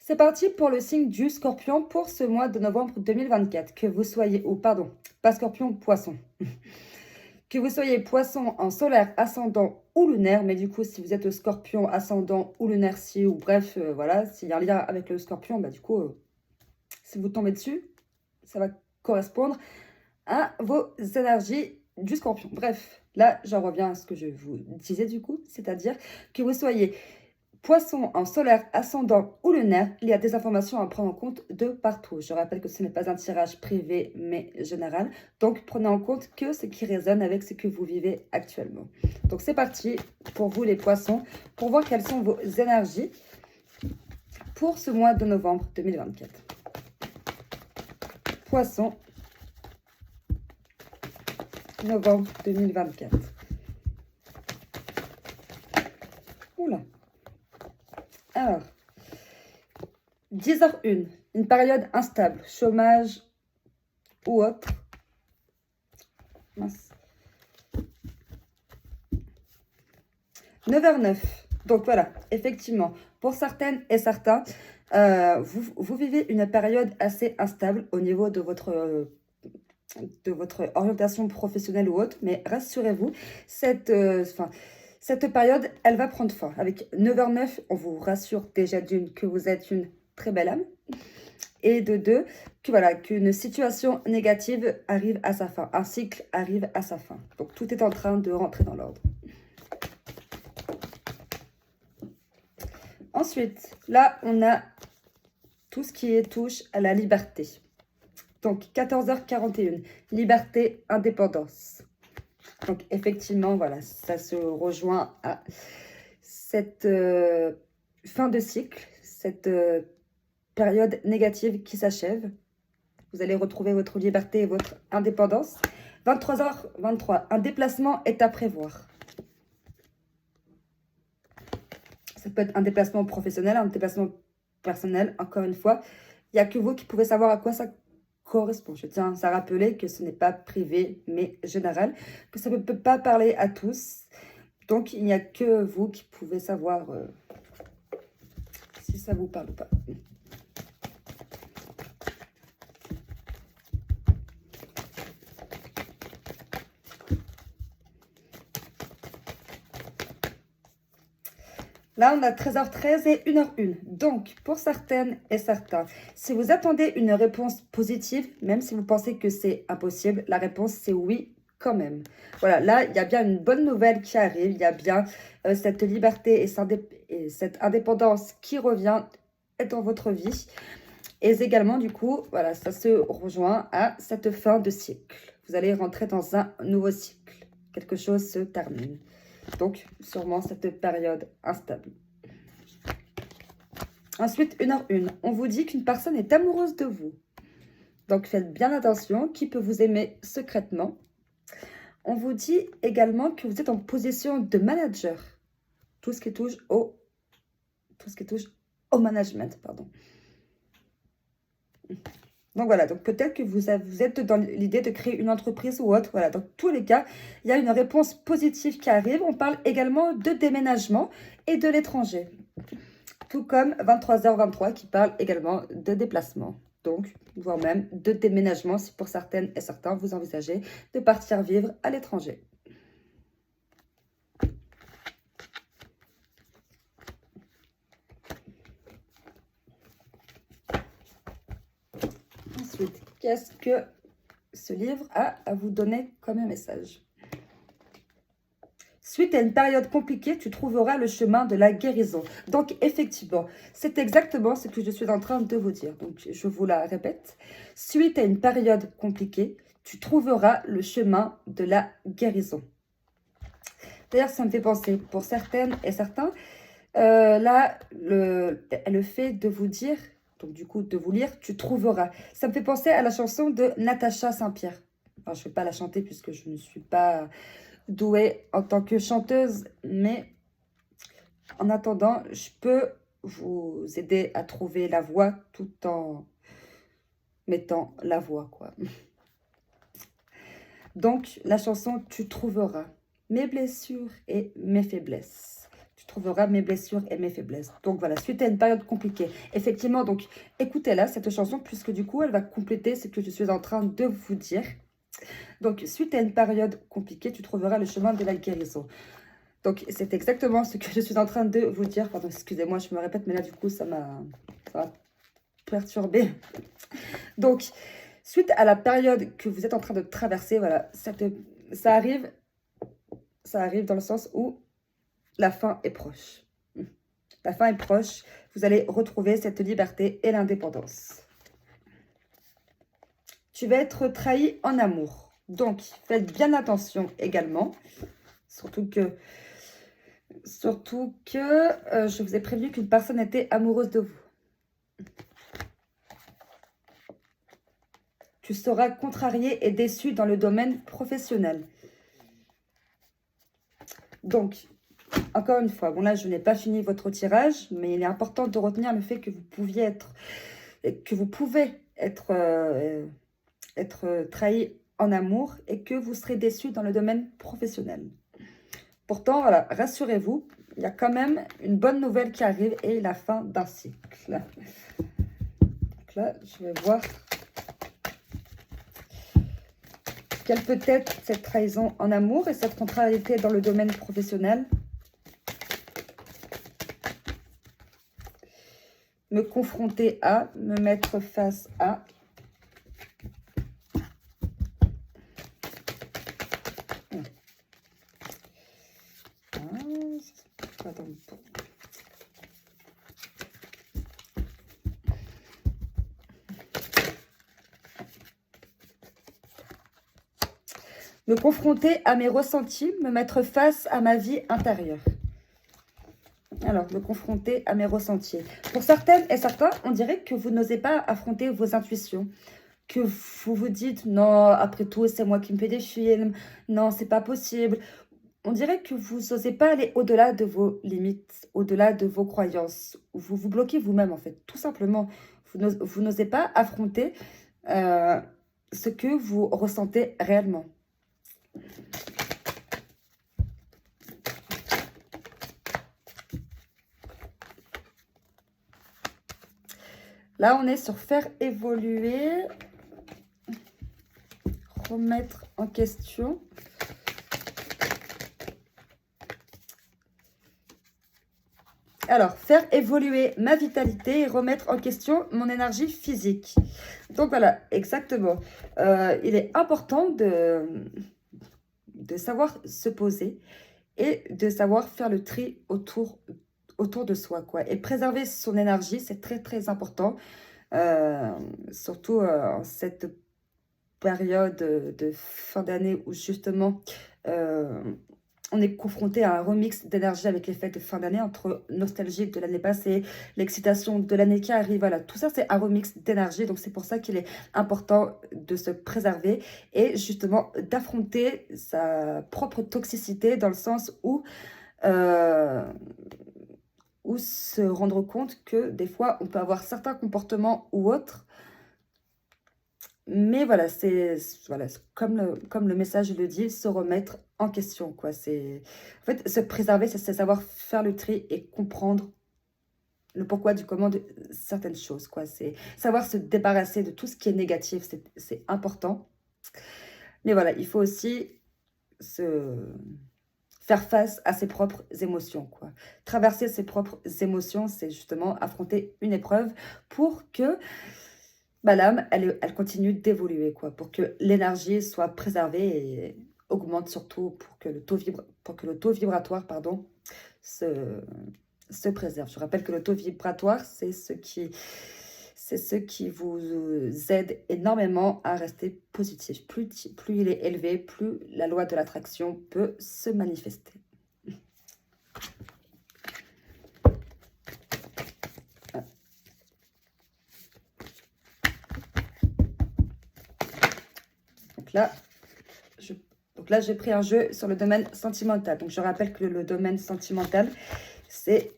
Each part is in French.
C'est parti pour le signe du Scorpion pour ce mois de novembre 2024. Que vous soyez, pardon, pas Scorpion, Poisson. Que vous soyez Poisson en solaire, ascendant ou lunaire, mais du coup, si vous êtes Scorpion, ascendant ou lunaire, si, ou bref, voilà, s'il y a un lien avec le Scorpion, bah du coup, si vous tombez dessus, ça va correspondre à vos énergies du Scorpion. Bref, là, j'en reviens à ce que je vous disais du coup, c'est-à-dire que vous soyez Poisson en solaire, ascendant ou lunaire, il y a des informations à prendre en compte de partout. Je rappelle que ce n'est pas un tirage privé, mais général. Donc, prenez en compte que ce qui résonne avec ce que vous vivez actuellement. Donc, c'est parti pour vous les poissons, pour voir quelles sont vos énergies pour ce mois de novembre 2024. Poissons, novembre 2024. Oula. Alors, 10h01, une période instable, chômage ou autre. Mince. 9h09, donc voilà, effectivement, pour certaines et certains, vous vivez une période assez instable au niveau de votre orientation professionnelle ou autre, mais rassurez-vous, cette période, elle va prendre fin. Avec 9h09, on vous rassure déjà d'une que vous êtes une très belle âme, et de deux, que voilà, qu'une situation négative arrive à sa fin, un cycle arrive à sa fin. Donc tout est en train de rentrer dans l'ordre. Ensuite, là, on a tout ce qui touche à la liberté. Donc 14h41, liberté, indépendance. Donc effectivement, voilà, ça se rejoint à cette fin de cycle, cette période négative qui s'achève. Vous allez retrouver votre liberté et votre indépendance. 23h23, un déplacement est à prévoir. Ça peut être un déplacement professionnel, un déplacement personnel. Encore une fois, il n'y a que vous qui pouvez savoir à quoi ça correspond. Je tiens à rappeler que ce n'est pas privé, mais général, que ça ne peut pas parler à tous. Donc, il n'y a que vous qui pouvez savoir si ça vous parle ou pas. Là, on a 13h13 et 1h01. Donc, pour certaines et certains, si vous attendez une réponse positive, même si vous pensez que c'est impossible, la réponse, c'est oui quand même. Voilà, là, il y a bien une bonne nouvelle qui arrive. Il y a bien cette liberté et cette indépendance qui revient dans votre vie. Et également, du coup, voilà, ça se rejoint à cette fin de cycle. Vous allez rentrer dans un nouveau cycle. Quelque chose se termine. Donc, sûrement cette période instable. Ensuite, 1h01. On vous dit qu'une personne est amoureuse de vous. Donc, faites bien attention. Qui peut vous aimer secrètement? On vous dit également que vous êtes en position de manager. Tout ce qui touche au management, pardon. Donc voilà, donc peut-être que vous êtes dans l'idée de créer une entreprise ou autre. Voilà, dans tous les cas, il y a une réponse positive qui arrive. On parle également de déménagement et de l'étranger. Tout comme 23h23 qui parle également de déplacement. Donc, voire même de déménagement si pour certaines et certains, vous envisagez de partir vivre à l'étranger. Ensuite, qu'est-ce que ce livre a à vous donner comme message? Suite à une période compliquée, tu trouveras le chemin de la guérison. Donc, effectivement, c'est exactement ce que je suis en train de vous dire. Donc, je vous la répète. Suite à une période compliquée, tu trouveras le chemin de la guérison. D'ailleurs, ça me fait penser, pour certaines et certains, là, le fait de vous dire, donc du coup, de vous lire, tu trouveras. Ça me fait penser à la chanson de Natacha Saint-Pierre. Alors, je ne vais pas la chanter puisque je ne suis pas douée en tant que chanteuse, mais en attendant, je peux vous aider à trouver la voix tout en mettant la voix, quoi. Donc, la chanson « Tu trouveras mes blessures et mes faiblesses ». trouveras mes blessures et mes faiblesses. Donc voilà, suite à une période compliquée. Effectivement, donc écoutez-la, cette chanson, puisque du coup, elle va compléter ce que je suis en train de vous dire. Donc, suite à une période compliquée, tu trouveras le chemin de la guérison. Donc, c'est exactement ce que je suis en train de vous dire. Pardon, excusez-moi, je me répète, mais là, du coup, ça m'a perturbé. Donc, suite à la période que vous êtes en train de traverser, voilà, ça arrive dans le sens où la fin est proche. La fin est proche. Vous allez retrouver cette liberté et l'indépendance. Tu vas être trahi en amour. Donc, faites bien attention également. Surtout que je vous ai prévenu qu'une personne était amoureuse de vous. Tu seras contrarié et déçu dans le domaine professionnel. Donc, encore une fois, bon là, je n'ai pas fini votre tirage, mais il est important de retenir le fait que vous pouvez être trahi en amour et que vous serez déçu dans le domaine professionnel. Pourtant, voilà, rassurez-vous, il y a quand même une bonne nouvelle qui arrive et la fin d'un cycle. Donc là, je vais voir quelle peut être cette trahison en amour et cette contrariété dans le domaine professionnel. Me confronter à, me mettre face à. Me confronter à mes ressentis, me mettre face à ma vie intérieure. Alors, me confronter à mes ressentis. Pour certaines et certains, on dirait que vous n'osez pas affronter vos intuitions. Que vous vous dites, non, après tout, c'est moi qui me fais des films. Non, c'est pas possible. On dirait que vous n'osez pas aller au-delà de vos limites, au-delà de vos croyances. Vous vous bloquez vous-même, en fait, tout simplement. Vous n'osez pas affronter ce que vous ressentez réellement. Là, on est sur faire évoluer, remettre en question. Alors, faire évoluer ma vitalité et remettre en question mon énergie physique. Donc voilà, exactement. Il est important de savoir se poser et de savoir faire le tri autour de soi, quoi. Et préserver son énergie, c'est très, très important. Surtout en cette période de fin d'année où justement on est confronté à un remix d'énergie avec les fêtes de fin d'année, entre nostalgie de l'année passée, l'excitation de l'année qui arrive. Voilà, tout ça, c'est un remix d'énergie. Donc, c'est pour ça qu'il est important de se préserver et justement d'affronter sa propre toxicité dans le sens où se rendre compte que des fois, on peut avoir certains comportements ou autres. Mais voilà, c'est comme le message le dit, se remettre en question, quoi. En fait, se préserver, c'est savoir faire le tri et comprendre le pourquoi du comment de certaines choses, quoi. C'est savoir se débarrasser de tout ce qui est négatif, c'est important. Mais voilà, il faut aussi faire face à ses propres émotions, quoi. Traverser ses propres émotions, c'est justement affronter une épreuve pour que l'âme, elle continue d'évoluer, quoi, pour que l'énergie soit préservée et augmente surtout pour que le taux vibratoire, pardon, se préserve. Je rappelle que le taux vibratoire, c'est ce qui vous aide énormément à rester positif. Plus il est élevé, plus la loi de l'attraction peut se manifester. Donc là, j'ai pris un jeu sur le domaine sentimental. Donc, je rappelle que le domaine sentimental, c'est...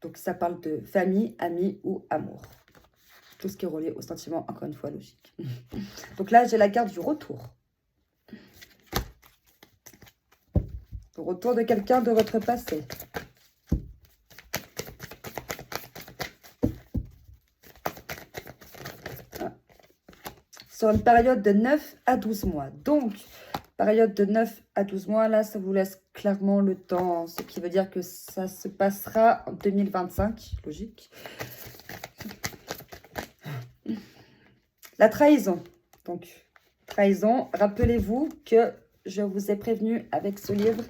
Donc, ça parle de famille, amis ou amour. Tout ce qui est relié au sentiment, encore une fois, logique. Donc là, j'ai la carte du retour. Retour de quelqu'un de votre passé. Sur une période de 9 à 12 mois. Donc, période de 9 à 12 mois, là, ça vous laisse clairement le temps, ce qui veut dire que ça se passera en 2025, logique. La trahison. Donc, trahison, rappelez-vous que je vous ai prévenu avec ce livre,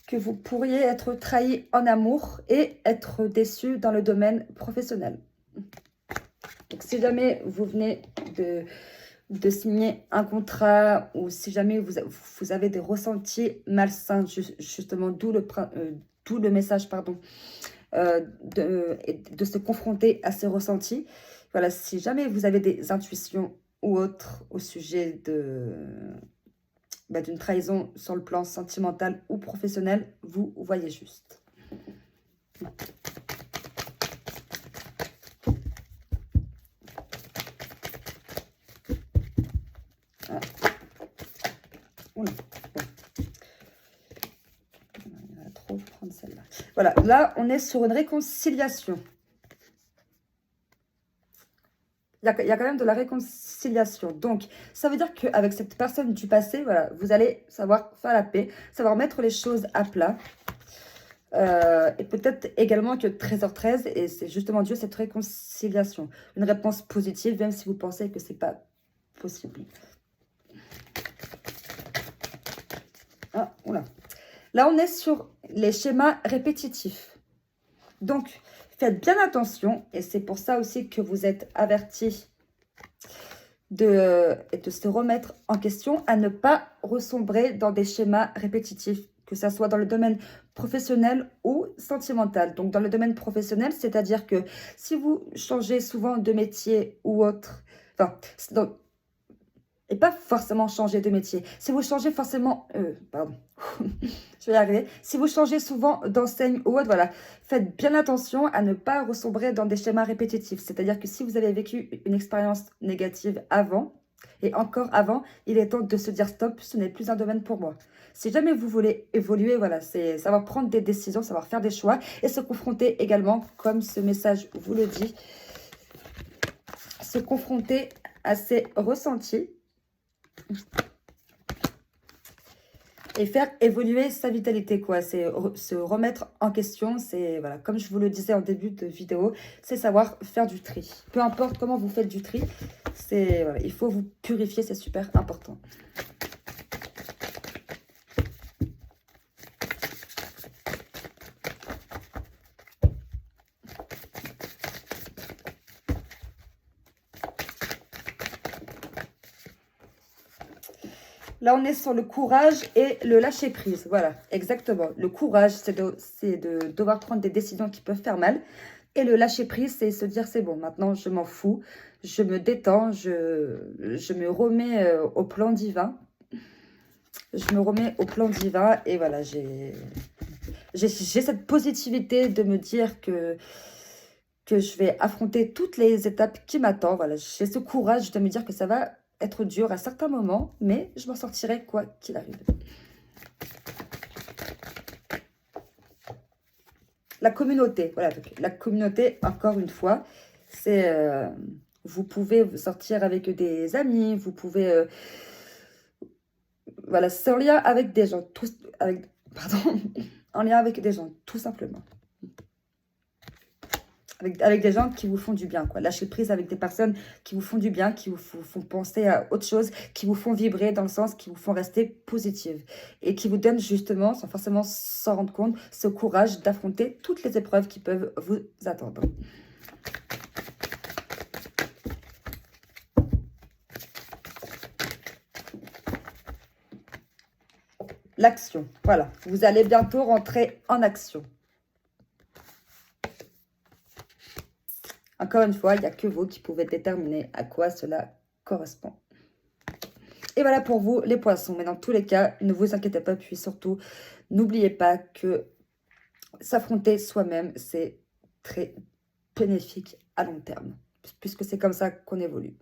que vous pourriez être trahi en amour et être déçu dans le domaine professionnel. Donc, si jamais vous venez de signer un contrat ou si jamais vous avez des ressentis malsains, justement, d'où le message, pardon, de se confronter à ces ressentis. Voilà, si jamais vous avez des intuitions ou autres au sujet d'une trahison sur le plan sentimental ou professionnel, vous voyez juste. Ah. Oula. On va trop prendre celle-là. Voilà, là, on est sur une réconciliation. Il y a quand même de la réconciliation. Donc, ça veut dire qu'avec cette personne du passé, voilà, vous allez savoir faire la paix, savoir mettre les choses à plat. Et peut-être également que 13h13, et c'est justement Dieu, cette réconciliation. Une réponse positive, même si vous pensez que ce n'est pas possible. Ah, oula. Là, on est sur les schémas répétitifs. Donc, faites bien attention, et c'est pour ça aussi que vous êtes avertis de se remettre en question, à ne pas ressombrer dans des schémas répétitifs, que ça soit dans le domaine professionnel ou sentimental. Donc, dans le domaine professionnel, c'est-à-dire que si vous changez souvent de métier ou autre, enfin, et pas forcément changer de métier. Si vous changez forcément... pardon, je vais y arriver. Si vous changez souvent d'enseigne ou autre, voilà, faites bien attention à ne pas ressombrer dans des schémas répétitifs. C'est-à-dire que si vous avez vécu une expérience négative avant, et encore avant, il est temps de se dire stop, ce n'est plus un domaine pour moi. Si jamais vous voulez évoluer, voilà, c'est savoir prendre des décisions, savoir faire des choix et se confronter également, comme ce message vous le dit, se confronter à ses ressentis et faire évoluer sa vitalité, quoi. C'est se remettre en question. C'est, voilà, comme je vous le disais en début de vidéo, c'est savoir faire du tri. Peu importe comment vous faites du tri, c'est, voilà, il faut vous purifier, c'est super important. Là, on est sur le courage et le lâcher-prise. Voilà, exactement. Le courage, c'est de devoir prendre des décisions qui peuvent faire mal. Et le lâcher-prise, c'est se dire, c'est bon, maintenant, je m'en fous. Je me détends, je me remets au plan divin. Je me remets au plan divin et voilà, j'ai cette positivité de me dire que je vais affronter toutes les étapes qui m'attendent. Voilà, j'ai ce courage de me dire que ça va être dur à certains moments, mais je m'en sortirai quoi qu'il arrive. La communauté, voilà, donc la communauté, encore une fois, c'est... vous pouvez sortir avec des amis, vous pouvez... voilà, c'est en lien avec des gens, pardon, en lien avec des gens, tout simplement. Avec des gens qui vous font du bien, quoi. Lâcher prise avec des personnes qui vous font du bien, qui vous font penser à autre chose, qui vous font vibrer dans le sens, qui vous font rester positive. Et qui vous donnent justement, sans forcément s'en rendre compte, ce courage d'affronter toutes les épreuves qui peuvent vous attendre. L'action, voilà. Vous allez bientôt rentrer en action. Encore une fois, il n'y a que vous qui pouvez déterminer à quoi cela correspond. Et voilà pour vous, les poissons. Mais dans tous les cas, ne vous inquiétez pas. Puis surtout, n'oubliez pas que s'affronter soi-même, c'est très bénéfique à long terme. Puisque c'est comme ça qu'on évolue.